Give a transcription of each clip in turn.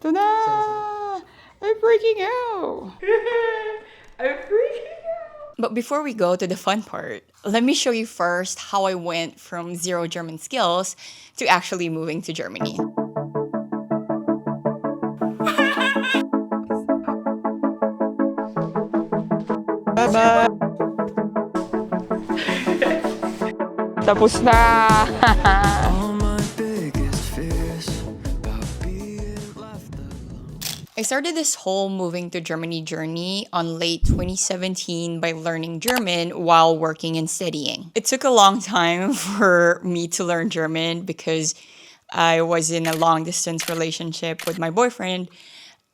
Ito na! I'm freaking out! I'm freaking out! But before we go to the fun part, let me show you first how I went from zero German skills to actually moving to Germany. Bye-bye! Tapos na! I started this whole moving to Germany journey on late 2017 by learning German while working and studying. It took a long time for me to learn German because I was in a long distance relationship with my boyfriend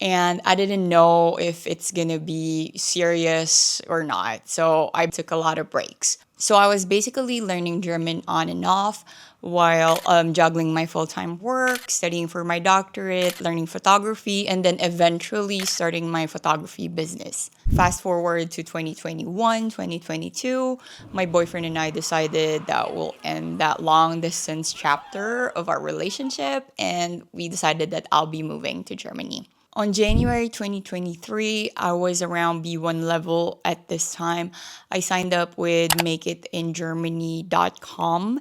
and I didn't know if it's gonna be serious or not. So I took a lot of breaks. So I was basically learning German on and off while juggling my full-time work, studying for my doctorate, learning photography, and then eventually starting my photography business. Fast forward to 2021, 2022, my boyfriend and I decided that we'll end that long distance chapter of our relationship, and we decided that I'll be moving to Germany. On January 2023, I was around B1 level at this time. I signed up with makeitingermany.com,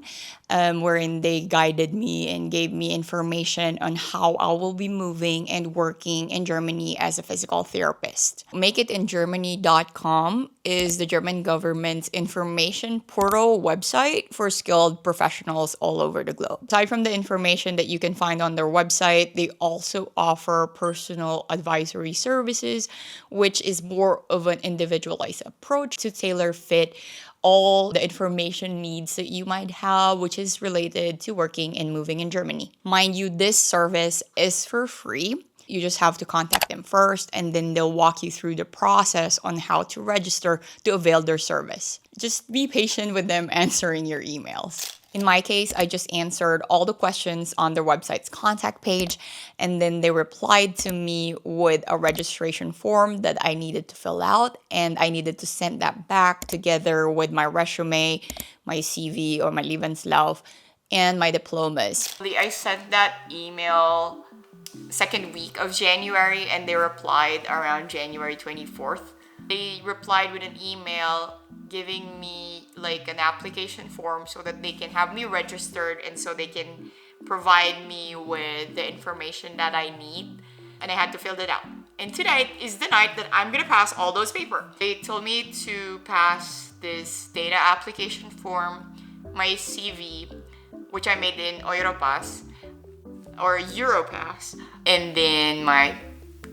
wherein they guided me and gave me information on how I will be moving and working in Germany as a physical therapist. Makeitingermany.com is the German government's information portal website for skilled professionals all over the globe. Aside from the information that you can find on their website, they also offer personal advisory services, which is more of an individualized approach to tailor fit all the information needs that you might have, which is related to working and moving in Germany. Mind you, this service is for free. You just have to contact them first, and then they'll walk you through the process on how to register to avail their service. Just be patient with them answering your emails. In my case, I just answered all the questions on their website's contact page, and then they replied to me with a registration form that I needed to fill out, and I needed to send that back together with my resume, my CV or my Lebenslauf, and my diplomas. I sent that email second week of January, and they replied around January 24th. They replied with an email giving me like an application form so that they can have me registered and so they can provide me with the information that I need, and I had to fill that out. And tonight is the night that I'm gonna pass all those papers. They told me to pass this data application form, my CV, which I made in Europass, and then my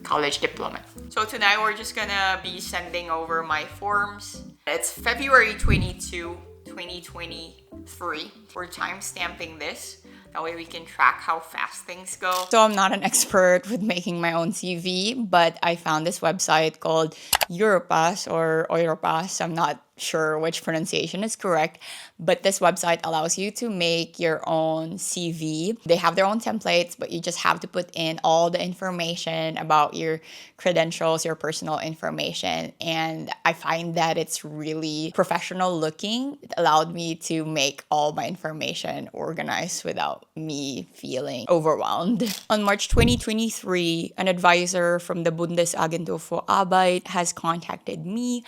college diploma. So tonight we're just gonna be sending over my forms. It's February 22, 2023. We're time stamping this. That way we can track how fast things go. So I'm not an expert with making my own CV, but I found this website called Europass or Europass. I'm not sure which pronunciation is correct, but this website allows you to make your own CV. They have their own templates, but you just have to put in all the information about your credentials, your personal information. And I find that it's really professional looking. It allowed me to make all my information organized without me feeling overwhelmed. On March 2023, an advisor from the Bundesagentur für Arbeit has contacted me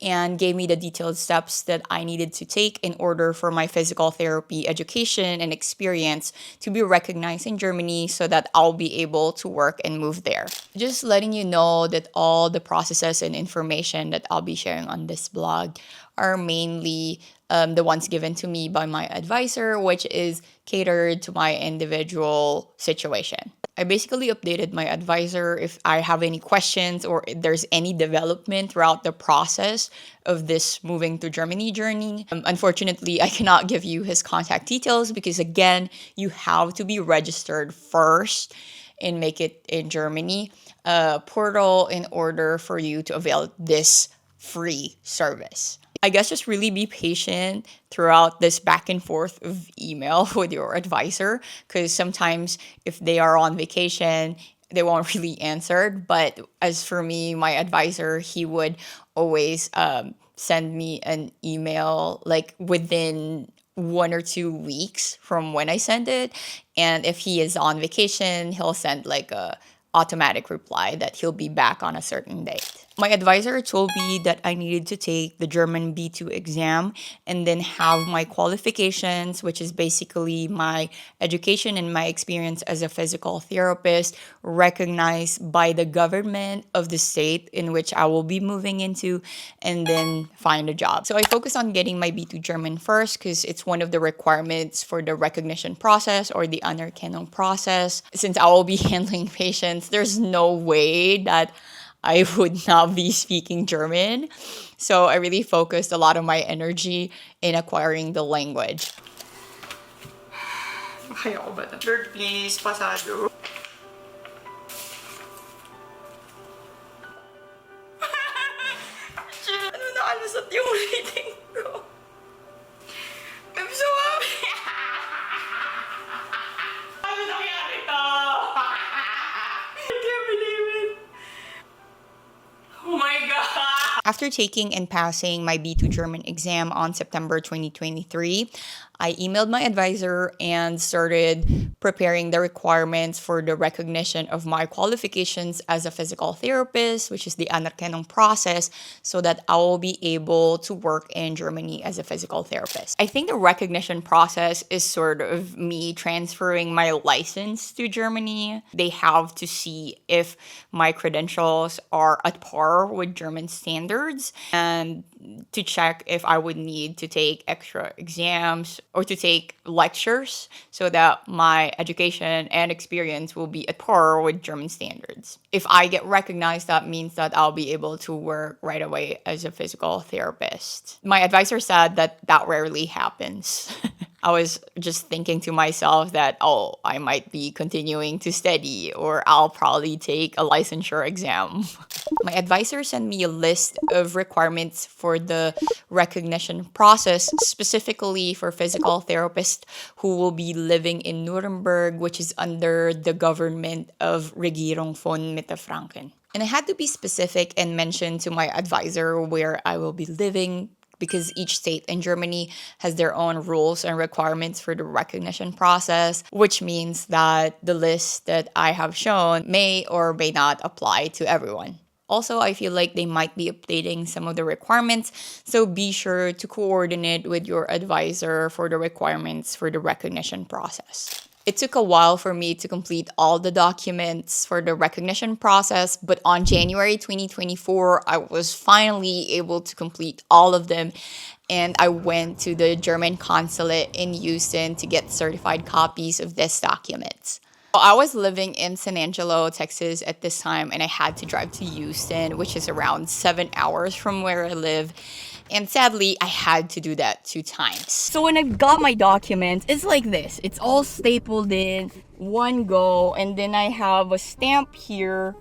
and gave me the detailed steps that I needed to take in order for my physical therapy education and experience to be recognized in Germany so that I'll be able to work and move there. Just letting you know that all the processes and information that I'll be sharing on this blog are mainly the ones given to me by my advisor, which is catered to my individual situation. I basically updated my advisor if I have any questions or if there's any development throughout the process of this moving to Germany journey. Unfortunately, I cannot give you his contact details because, again, you have to be registered first and Make It in Germany portal in order for you to avail this free service. I guess just really be patient throughout this back and forth of email with your advisor, because sometimes if they are on vacation, they won't really answer. But as for me, my advisor, he would always send me an email like within 1 or 2 weeks from when I send it. And if he is on vacation, he'll send like a automatic reply that he'll be back on a certain date. My advisor told me that I needed to take the German B2 exam and then have my qualifications, which is basically my education and my experience as a physical therapist, recognized by the government of the state in which I will be moving into, and then find a job. So I focus on getting my B2 German first because it's one of the requirements for the recognition process or the Anerkennung process. Since I will be handling patients, there's no way that I would not be speaking German. So I really focused a lot of my energy in acquiring the language. Kaya ko ba ito? Lord, please, pasado. Ano nakalusot yung rating ko? I'm so happy! Ano nangyari to? I can't believe it! Oh my God! After taking and passing my B2 German exam on September 2023, I emailed my advisor and started preparing the requirements for the recognition of my qualifications as a physical therapist, which is the Anerkennung process, so that I will be able to work in Germany as a physical therapist. I think the recognition process is sort of me transferring my license to Germany. They have to see if my credentials are at par with German standards and to check if I would need to take extra exams or to take lectures so that my education and experience will be at par with German standards. If I get recognized, that means that I'll be able to work right away as a physical therapist. My advisor said that that rarely happens. I was just thinking to myself that, oh, I might be continuing to study or I'll probably take a licensure exam. My advisor sent me a list of requirements for the recognition process, specifically for physical therapists who will be living in Nuremberg, which is under the government of Regierung von Mitte-Franken. And I had to be specific and mention to my advisor where I will be living, because each state in Germany has their own rules and requirements for the recognition process, which means that the list that I have shown may or may not apply to everyone. Also, I feel like they might be updating some of the requirements, so be sure to coordinate with your advisor for the requirements for the recognition process. It took a while for me to complete all the documents for the recognition process, but on January 2024, I was finally able to complete all of them, and I went to the German consulate in Houston to get certified copies of these documents. I was living in San Angelo, Texas at this time, and I had to drive to Houston, which is around 7 hours from where I live. And sadly, I had to do that 2 times. So when I got my documents, it's like this. It's all stapled in one go. And then I have a stamp here.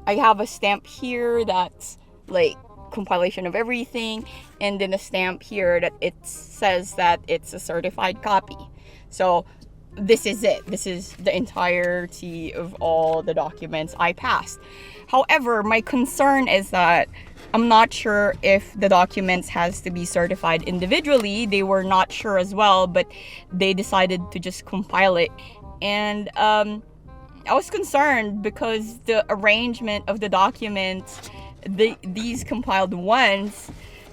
I have a stamp here that's like compilation of everything. And then a stamp here that it says that it's a certified copy. So this is it. This is the entirety of all the documents I passed. However, my concern is that I'm not sure if the documents has to be certified individually. They were not sure as well, but they decided to just compile it. And I was concerned because the arrangement of the documents, these compiled ones,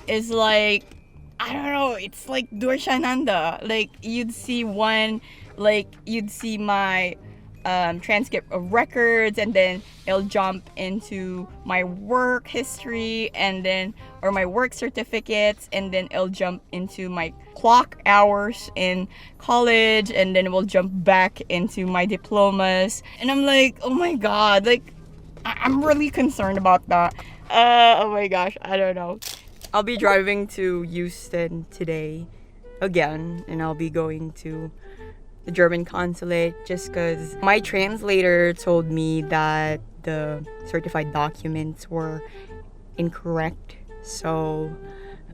is like, I don't know, it's like Durchananda. Like you'd see one, like you'd see my transcript of records, and then it'll jump into my work history, and then or my work certificates, and then it'll jump into my clock hours in college, and then it will jump back into my diplomas. And I'm like, oh my god, like I'm really concerned about that. Oh my gosh, I don't know. I'll be driving to Houston today again, and I'll be going to the German consulate just because my translator told me that the certified documents were incorrect,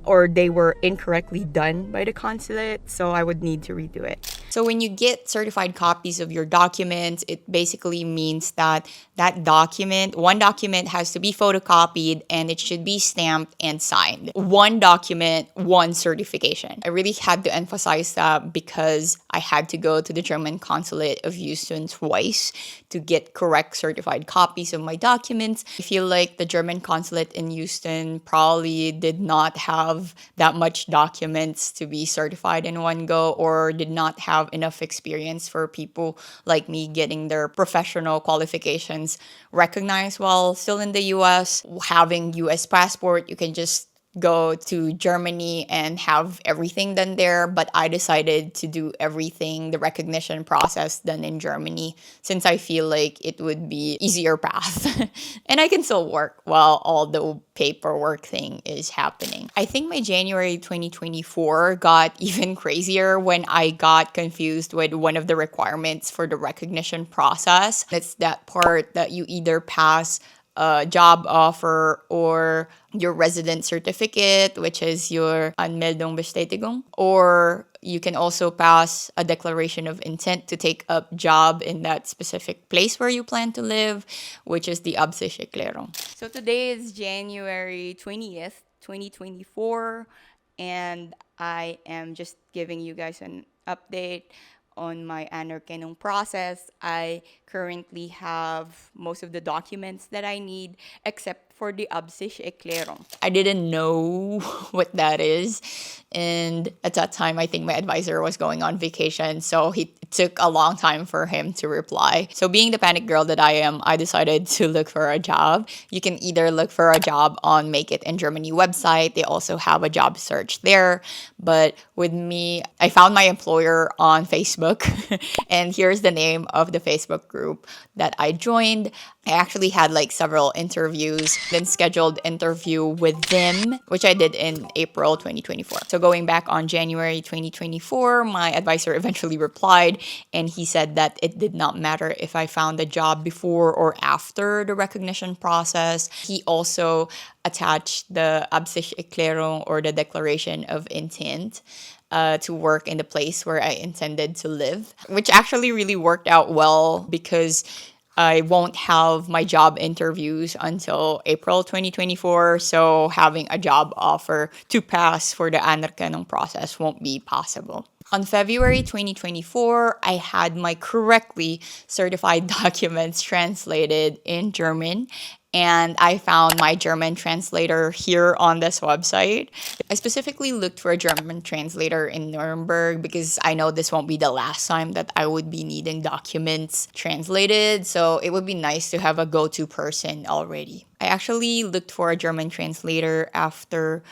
or they were incorrectly done by the consulate, so I would need to redo it. So when you get certified copies of your documents, it basically means that one document has to be photocopied and it should be stamped and signed. One document, one certification. I really had to emphasize that because I had to go to the German consulate of Houston twice to get correct certified copies of my documents. I feel like the German consulate in Houston probably did not have that much documents to be certified in one go, or did not have enough experience for people like me getting their professional qualifications recognized while still in the US. Having US passport, you can just go to Germany and have everything done there, but I decided to do everything, the recognition process, done in Germany, since I feel like it would be easier path and I can still work while all the paperwork thing is happening. I think my January 2024 got even crazier when I got confused with one of the requirements for the recognition process. It's that part that you either pass a job offer or your resident certificate, which is your Anmeldung Bestätigung, or you can also pass a declaration of intent to take up job in that specific place where you plan to live, which is the Absichtserklärung. So today is January 20th, 2024, and I am just giving you guys an update on my Anerkennung process. I currently have most of the documents that I need except for the Absichtserklärung. I didn't know what that is, and at that time I think my advisor was going on vacation, so it took a long time for him to reply. So being the panic girl that I am, I decided to look for a job. You can either look for a job on Make It in Germany website. They also have a job search there, but with me, I found my employer on Facebook. And here's the name of the Facebook group that I joined. I actually had like several interviews, then scheduled interview with them, which I did in April 2024. So going back on January 2024, my advisor eventually replied, and he said that it did not matter if I found a job before or after the recognition process. He also attached the Absichtserklärung, or the declaration of intent, to work in the place where I intended to live, which actually really worked out well because I won't have my job interviews until April 2024. So having a job offer to pass for the Anerkennung process won't be possible. On February 2024, I had my correctly certified documents translated in German, and I found my German translator here on this website. I specifically looked for a German translator in Nuremberg because I know this won't be the last time that I would be needing documents translated, so it would be nice to have a go-to person already. I actually looked for a German translator after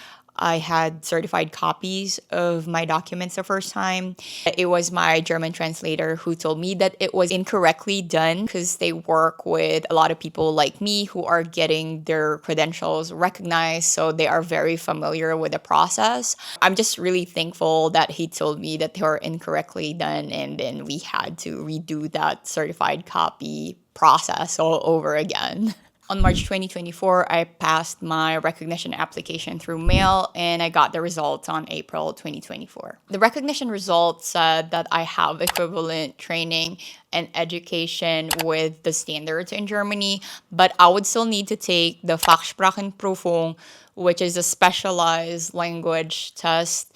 I had certified copies of my documents the first time. It was my German translator who told me that it was incorrectly done because they work with a lot of people like me who are getting their credentials recognized, so they are very familiar with the process. I'm just really thankful that he told me that they were incorrectly done, and then we had to redo that certified copy process all over again. On March 2024, I passed my recognition application through mail, and I got the results on April 2024. The recognition results said that I have equivalent training and education with the standards in Germany, but I would still need to take the Fachsprachenprüfung, which is a specialized language test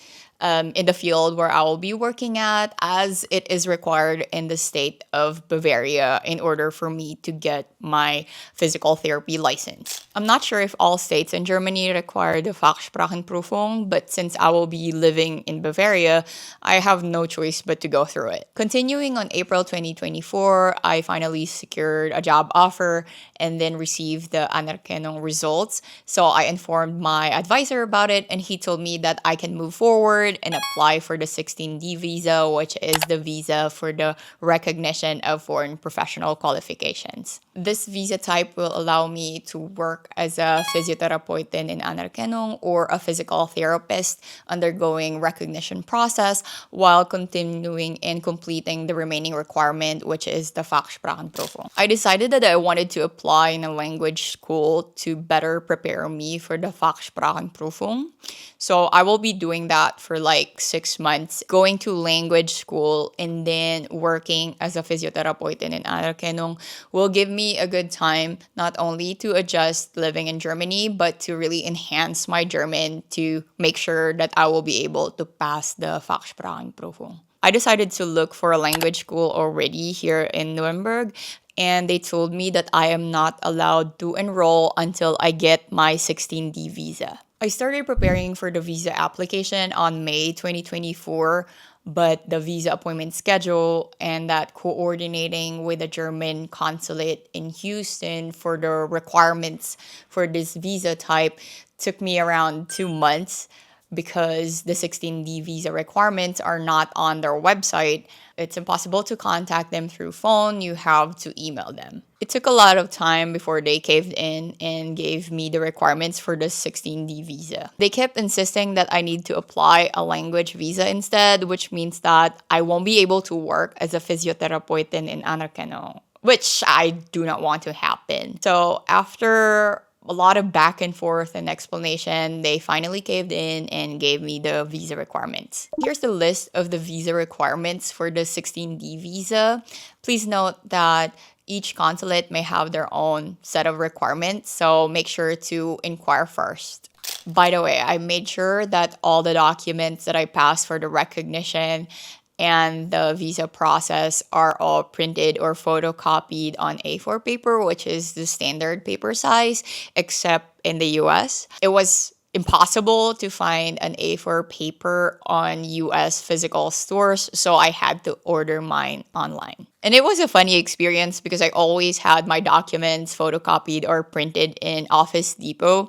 in the field where I will be working at, as it is required in the state of Bavaria in order for me to get my physical therapy license. I'm not sure if all states in Germany require the Fachsprachenprüfung, but since I will be living in Bavaria, I have no choice but to go through it. Continuing on April 2024, I finally secured a job offer and then received the Anerkennung results. So I informed my advisor about it, and he told me that I can move forward and apply for the 16D visa, which is the visa for the recognition of foreign professional qualifications. This visa type will allow me to work as a physiotherapeutin in Anerkennung or a physical therapist undergoing recognition process while continuing and completing the remaining requirement, which is the Fachsprachenprüfung. I decided that I wanted to apply in a language school to better prepare me for the Fachsprachenprüfung. So I will be doing that for for like 6 months, going to language school and then working as a physiotherapist in Anerkennung will give me a good time not only to adjust living in Germany, but to really enhance my German to make sure that I will be able to pass the Fachsprachenprüfung. I decided to look for a language school already here in Nuremberg, and they told me that I am not allowed to enroll until I get my 16D visa. I started preparing for the visa application on May 2024, but the visa appointment schedule and that coordinating with the German consulate in Houston for the requirements for this visa type took me around 2 months because the 16D visa requirements are not on their website. It's impossible to contact them through phone. You have to email them. It took a lot of time before they caved in and gave me the requirements for the 16D visa. They kept insisting that I need to apply a language visa instead, which means that I won't be able to work as a physiotherapist in Anerkennung, which I do not want to happen. So after a lot of back and forth and explanation, they finally caved in and gave me the visa requirements. Here's the list of the visa requirements for the 16D visa. Please note that each consulate may have their own set of requirements, so make sure to inquire first. By the way, I made sure that all the documents that I passed for the recognition and the visa process are all printed or photocopied on A4 paper, which is the standard paper size, except in the US. It was impossible to find an A4 paper on US physical stores, so I had to order mine online. And it was a funny experience because I always had my documents photocopied or printed in Office Depot,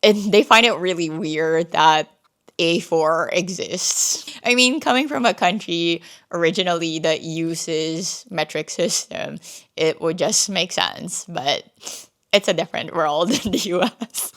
and they find it really weird that A4 exists. I mean, coming from a country originally that uses metric system, it would just make sense, but it's a different world in the US.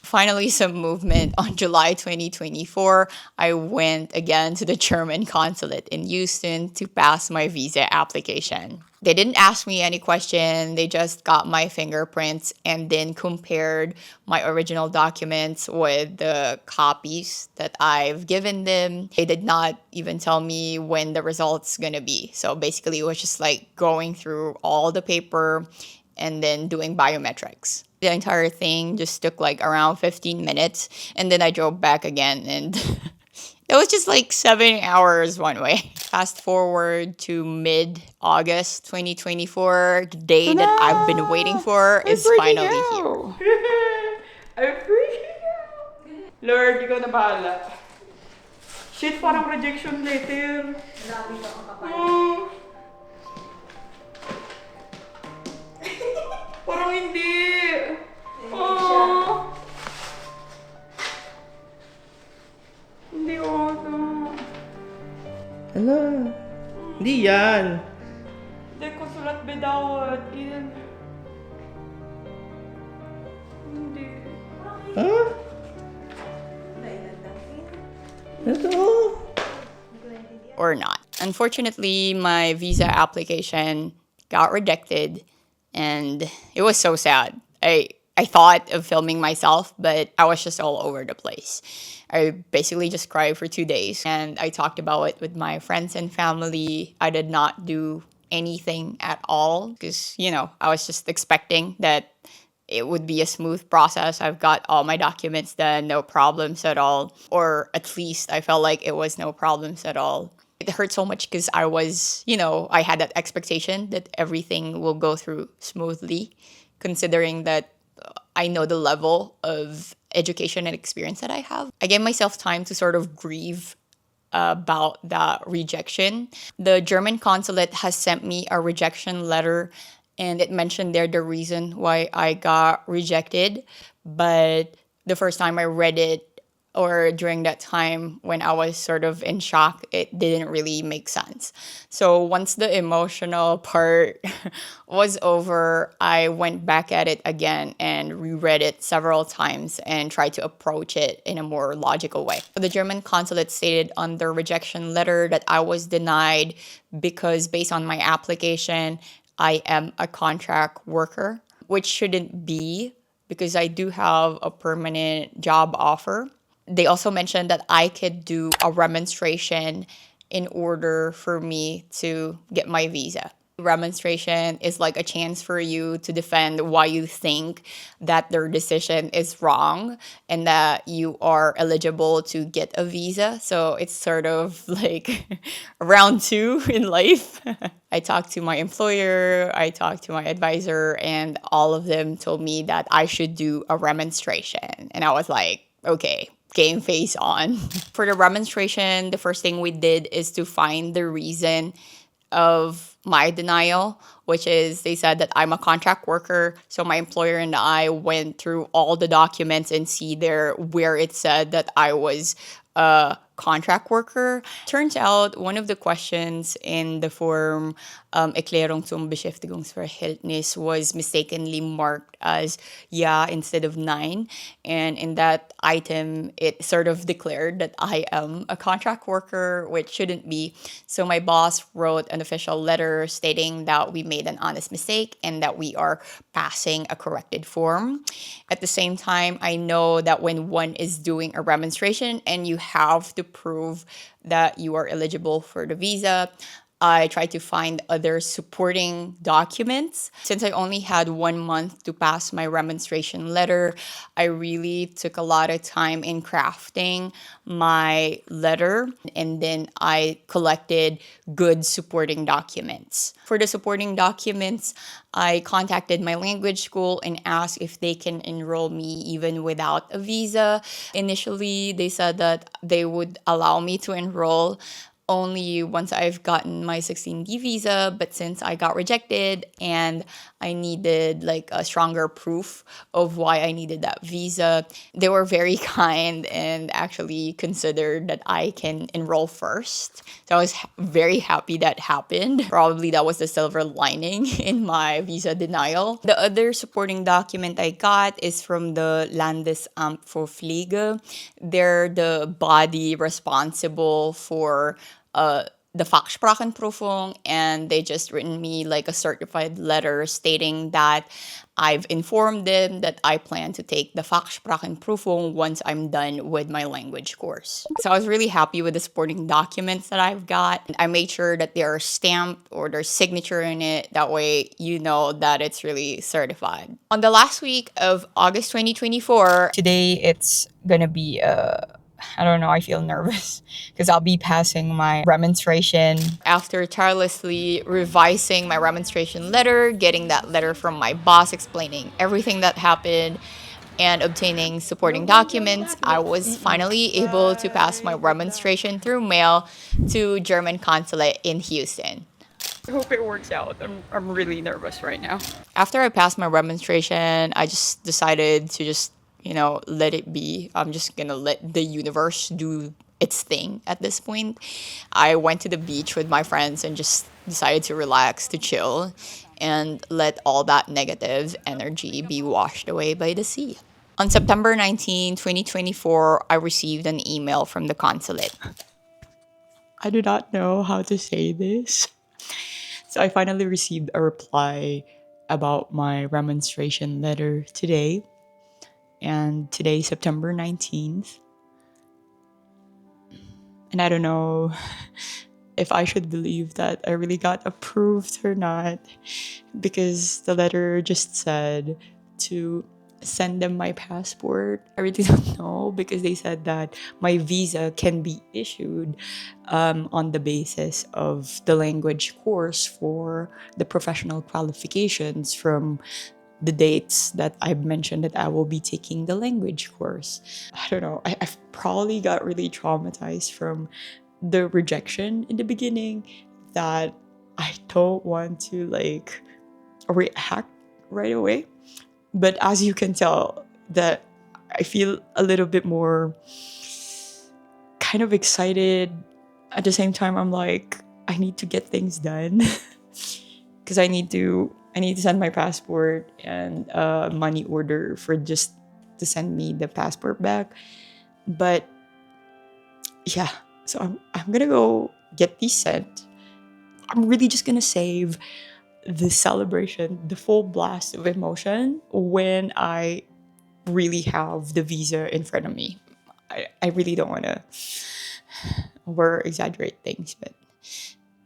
Finally, some movement. On July 2024, I went again to the German consulate in Houston to pass my visa application. They didn't ask me any question. They just got my fingerprints and then compared my original documents with the copies that I've given them. They did not even tell me when the result's gonna be. So basically, it was just like going through all the paper and then doing biometrics. The entire thing just took like around 15 minutes, and then I drove back again, and it was just like 7 hours one way. Fast forward to mid-August 2024, the day that I've been waiting for is finally here. I'm freaking out. Lord, ikaw na bahala. Shit, parang rejection letter. Parang hindi. Oh. Hindi ako. Ano? Hindi yan. Hindi ko sulat bidawat. Yan. Hindi. Ha? Ito. Or not. Unfortunately, my visa application got rejected. And it was so sad. I thought of filming myself, but I was just all over the place. I basically just cried for 2 days. And I talked about it with my friends and family. I did not do anything at all because, I was just expecting that it would be a smooth process. I've got all my documents done, no problems at all. Or at least I felt like it was no problems at all. It hurt so much because I was, I had that expectation that everything will go through smoothly, considering that I know the level of education and experience that I have. I gave myself time to sort of grieve about that rejection. The German consulate has sent me a rejection letter, and it mentioned there the reason why I got rejected. But the first time I read it, or during that time when I was sort of in shock, it didn't really make sense. So once the emotional part was over, I went back at it again and reread it several times and tried to approach it in a more logical way. The German consulate stated on the rejection letter that I was denied because based on my application, I am a contract worker, which shouldn't be because I do have a permanent job offer. they also mentioned that I could do a remonstration in order for me to get my visa. Remonstration is like a chance for you to defend why you think that their decision is wrong and that you are eligible to get a visa. So it's sort of like round two in life. I talked to my employer, I talked to my advisor, and all of them told me that I should do a remonstration. And I was like, okay, game face on. For the remonstration, the first thing we did is to find the reason of my denial, which is they said that I'm a contract worker. So my employer and I went through all the documents and see there where it said that I was a contract worker. Turns out one of the questions in the form Erklärung zum Beschäftigungsverhältnis was mistakenly marked as ja instead of nein. And in that item, it sort of declared that I am a contract worker, which shouldn't be. So my boss wrote an official letter stating that we made an honest mistake and that we are passing a corrected form. At the same time, I know that when one is doing a remonstration and you have to prove that you are eligible for the visa, I tried to find other supporting documents. Since I only had 1 month to pass my remonstration letter, I really took a lot of time in crafting my letter, and then I collected good supporting documents. For the supporting documents, I contacted my language school and asked if they can enroll me even without a visa. Initially, they said that they would allow me to enroll only once I've gotten my 16D visa, but since I got rejected and I needed like a stronger proof of why I needed that visa, they were very kind and actually considered that I can enroll first. So I was very happy that happened. Probably that was the silver lining in my visa denial. The other supporting document I got is from the Landesamt für Pflege. They're the body responsible for the Fachsprachenprüfung, and they just written me like a certified letter stating that I've informed them that I plan to take the Fachsprachenprüfung once I'm done with my language course. So I was really happy with the supporting documents that I've got. I made sure that they are stamped or their signature in it. That way you know that it's really certified. On the last week of August 2024, today it's gonna be I don't know, I feel nervous because I'll be passing my remonstration. After tirelessly revising my remonstration letter, getting that letter from my boss explaining everything that happened, and obtaining supporting documents, I was finally able to pass my remonstration through mail to German consulate in Houston. I hope it works out. I'm really nervous right now. After I passed my remonstration, I just decided to just let it be. I'm just gonna let the universe do its thing at this point. I went to the beach with my friends and just decided to relax, to chill, and let all that negative energy be washed away by the sea. On September 19, 2024, I received an email from the consulate. I do not know how to say this. So I finally received a reply about my remonstration letter today. And today, September 19th. And I don't know if I should believe that I really got approved or not, because the letter just said to send them my passport. I really don't know, because they said that my visa can be issued on the basis of the language course for the professional qualifications from the dates that I've mentioned that I will be taking the language course. I don't know. I've probably got really traumatized from the rejection in the beginning that I don't want to react right away. But as you can tell, that I feel a little bit more kind of excited. At the same time, I'm like, I need to get things done because I need to send my passport and money order for just to send me the passport back. But yeah, so I'm gonna go get these sent. I'm really just gonna save the celebration, the full blast of emotion when I really have the visa in front of me. I really don't want to over exaggerate things, but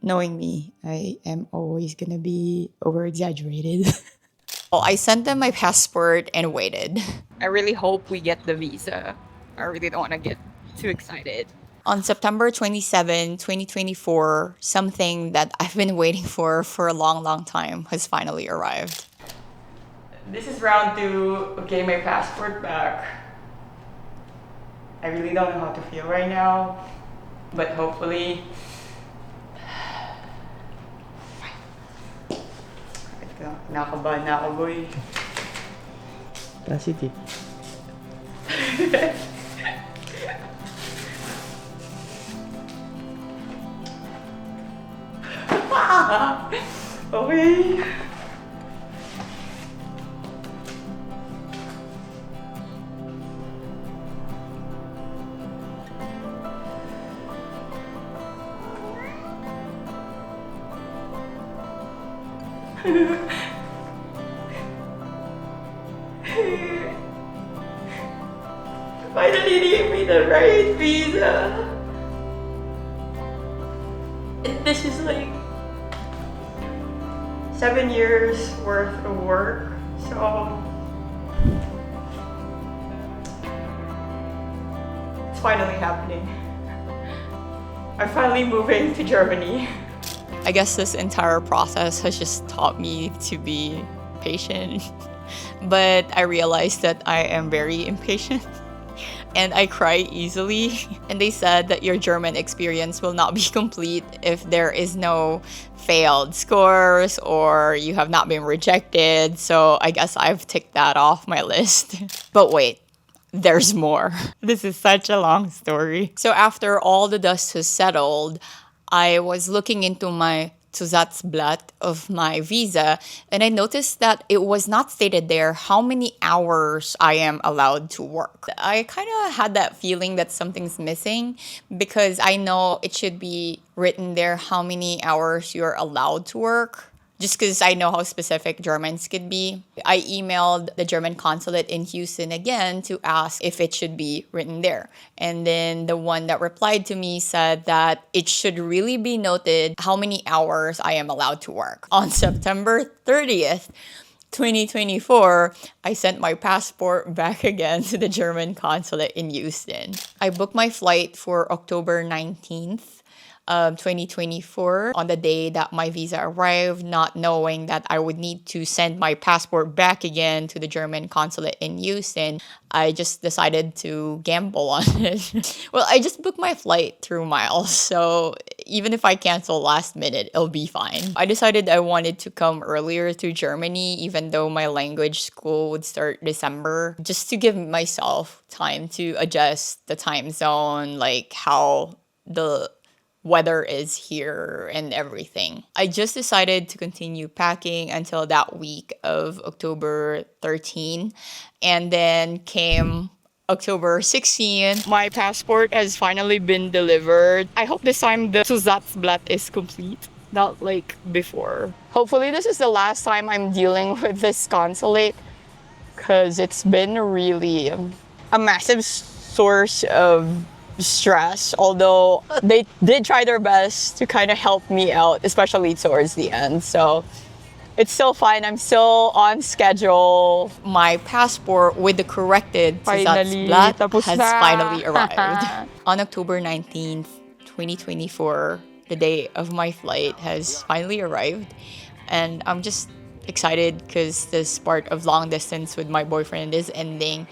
knowing me, I am always gonna be over exaggerated. Well, I sent them my passport and waited. I really hope we get the visa. I really don't want to get too excited. On September 27, 2024, something that I've been waiting for a long, long time has finally arrived. This is round 2. Okay, my passport back. I really don't know how to feel right now, but hopefully... Nakabahan na ako, boy. Positive. Okay. Finally gave me the right visa. And this is like 7 years worth of work, so it's finally happening. I'm finally moving to Germany. I guess this entire process has just taught me to be patient, but I realized that I am very impatient and I cry easily. And they said that your German experience will not be complete if there is no failed scores or you have not been rejected. So I guess I've ticked that off my list. But wait, there's more. This is such a long story. So after all the dust has settled, I was looking into my Zusatzblatt of my visa, and I noticed that it was not stated there how many hours I am allowed to work. I kind of had that feeling that something's missing because I know it should be written there how many hours you're allowed to work. Just because I know how specific Germans could be. I emailed the German consulate in Houston again to ask if it should be written there. And then the one that replied to me said that it should really be noted how many hours I am allowed to work. On September 30th, 2024, I sent my passport back again to the German consulate in Houston. I booked my flight for October 19th. 2024 on the day that my visa arrived, not knowing that I would need to send my passport back again to the German consulate in Houston. I just decided to gamble on it. Well, I just booked my flight through Miles, so even if I cancel last minute, it'll be fine. I decided I wanted to come earlier to Germany, even though my language school would start December, just to give myself time to adjust the time zone, like how the weather is here and everything. I just decided to continue packing until that week of October 13, and then came October 16. My passport has finally been delivered. I hope this time the Zusatzblatt is complete, not like before. Hopefully this is the last time I'm dealing with this consulate, because it's been really a massive source of stress, although they did try their best to kind of help me out, especially towards the end. So it's still fine. I'm still on schedule. My passport with the corrected Zusatzblatt has finally arrived. On October 19th, 2024, the day of my flight has finally arrived. And I'm just excited because this part of long distance with my boyfriend is ending.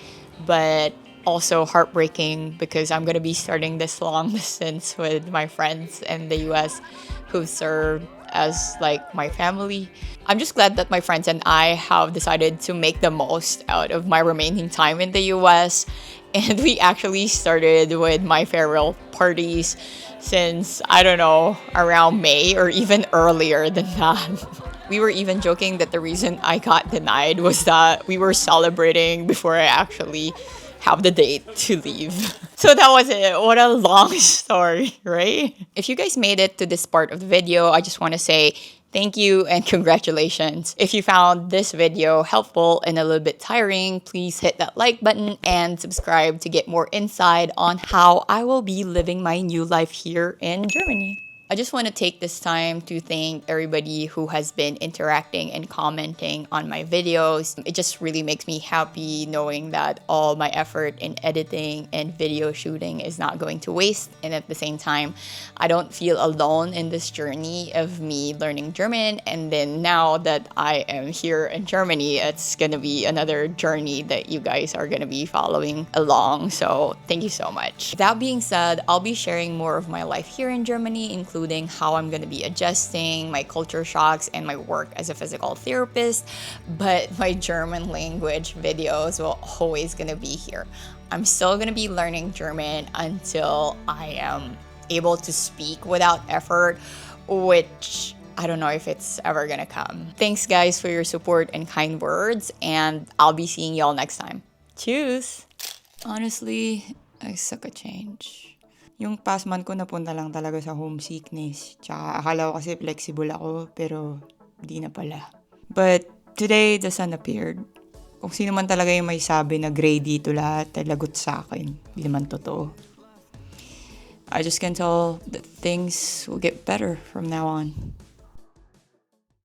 But also heartbreaking because I'm going to be starting this long distance with my friends in the US who served as like my family. I'm just glad that my friends and I have decided to make the most out of my remaining time in the US. And we actually started with my farewell parties since, I don't know, around May or even earlier than that. We were even joking that the reason I got denied was that we were celebrating before I actually have the date to leave. So that was it. What a long story, right? If you guys made it to this part of the video, I just want to say Thank you and congratulations. If you found this video helpful and a little bit tiring, please hit that like button and subscribe to get more insight on how I will be living my new life here in Germany. I just want to take this time to thank everybody who has been interacting and commenting on my videos. It just really makes me happy knowing that all my effort in editing and video shooting is not going to waste. And at the same time, I don't feel alone in this journey of me learning German. And then now that I am here in Germany, it's going to be another journey that you guys are going to be following along. So thank you so much. That being said, I'll be sharing more of my life here in Germany, including how I'm going to be adjusting, my culture shocks, and my work as a physical therapist. But my German language videos will always going to be here. I'm still going to be learning German until I am able to speak without effort, which I don't know if it's ever going to come. Thanks guys for your support and kind words, and I'll be seeing y'all next time. Cheers! Honestly, I suck at change. Yung past month ko napunta lang talaga sa homesickness. Tsaka akala ko kasi flexible ako, pero di na pala. But today, the sun appeared. Kung sino man talaga yung may sabi na gray dito lahat, ay lagot sa akin. Di naman totoo. I just can tell that things will get better from now on.